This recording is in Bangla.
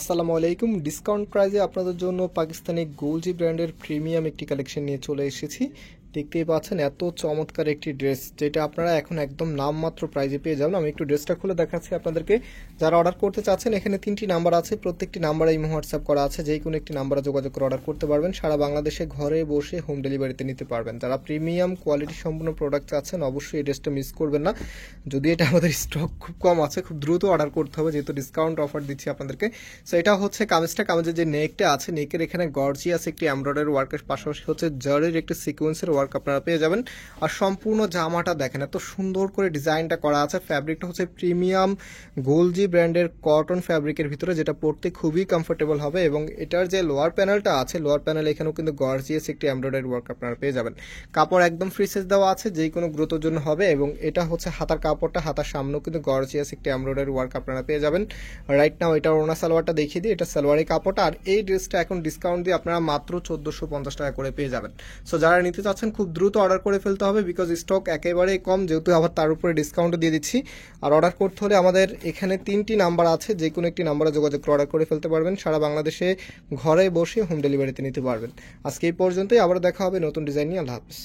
আসসালামু আলাইকুম। ডিসকাউন্ট প্রাইজে আপনাদের জন্য পাকিস্তানি গোলজি ব্র্যান্ডের প্রিমিয়াম একটি কালেকশন নিয়ে চলে এসেছি। দেখতেই পাচ্ছেন এত চমৎকার একটি ড্রেস, যেটা আপনারা এখন একদম নামমাত্র প্রাইজে পেয়ে যাবেন। আমি একটু ড্রেসটা খুলে দেখাচ্ছি আপনাদেরকে। যারা অর্ডার করতে চাচ্ছেন, এখানে 3টি নাম্বার আছে, প্রত্যেকটি নাম্বারে ইমো হোয়াটসঅ্যাপ করা আছে, যে কোনো একটি নাম্বারে যোগাযোগ করে অর্ডার করতে পারবেন। সারা বাংলাদেশে ঘরে বসে হোম ডেলিভারিতে নিতে পারবেন। যারা প্রিমিয়াম কোয়ালিটি সম্পন্ন প্রোডাক্ট চাচ্ছেন, অবশ্যই এই ড্রেসটা মিস করবেন না। যদি এটা আমাদের স্টক খুব কম আছে, খুব দ্রুত অর্ডার করতে হবে, যেহেতু ডিসকাউন্ট অফার দিচ্ছি আপনাদেরকে। সো এটা হচ্ছে কামিজের যে নেকটা আছে, নেকের এখানে গর্জিয়াস একটি এমব্রয়ডারি ওয়ার্কের পাশাপাশি হচ্ছে জারির একটি সিকোয়েন্সের ওয়ার্ক আপনারা পেয়ে যাবেন। আর সম্পূর্ণ জামাটা দেখেন এত সুন্দর করে ডিজাইনটা করা আছে। ফ্যাব্রিকটা হচ্ছে প্রিমিয়াম গোলজি ব্র্যান্ডের কটন ফ্যাব্রিকের ভিতরে, যেটা পরতে খুবই কমফোর্টেবল হবে। এবং এটার যে লোয়ার প্যানেলটা আছে, লোয়ার প্যানেল এখানেও কিন্তু গর্জিয়াস একটি এমব্রয়ডারি ওয়ার্ক আপনারা পেয়ে যাবেন। কাপড় একদম ফ্রি সাইজ দেওয়া আছে, যে কোনো গ্রোথের জন্য হবে। এবং এটা হচ্ছে হাতার কাপড়টা, হাতার সামনেও কিন্তু গর্জিয়াস একটি এমব্রয়ডারি ওয়ার্ক আপনারা পেয়ে যাবেন। রাইট নাও এটা ওনা সালোয়ারটা দেখিয়ে দিই, এটা সালোয়ারের কাপড়টা। আর এই ড্রেসটা এখন ডিসকাউন্ট দিয়ে আপনারা মাত্র 1450 টাকা করে পেয়ে যাবেন। সো যারা নিতে চাচ্ছেন খুব দ্রুত অর্ডার করে ফেলতে হবে, বিকজ স্টক একেবারেই কম, যেহেতু আবার তার উপরে ডিসকাউন্ট দিয়ে দিচ্ছি। আর অর্ডার করতে হলে আমাদের এখানে 3টি নাম্বার আছে, যে কোনো একটি নাম্বারে যোগাযোগ করে অর্ডার করে ফেলতে পারবেন। সারা বাংলাদেশে ঘরে বসে হোম ডেলিভারিতে নিতে পারবেন। আজকে এই পর্যন্তই, আবার দেখা হবে নতুন ডিজাইন নিয়ে। আল্লাহ হাফিজ।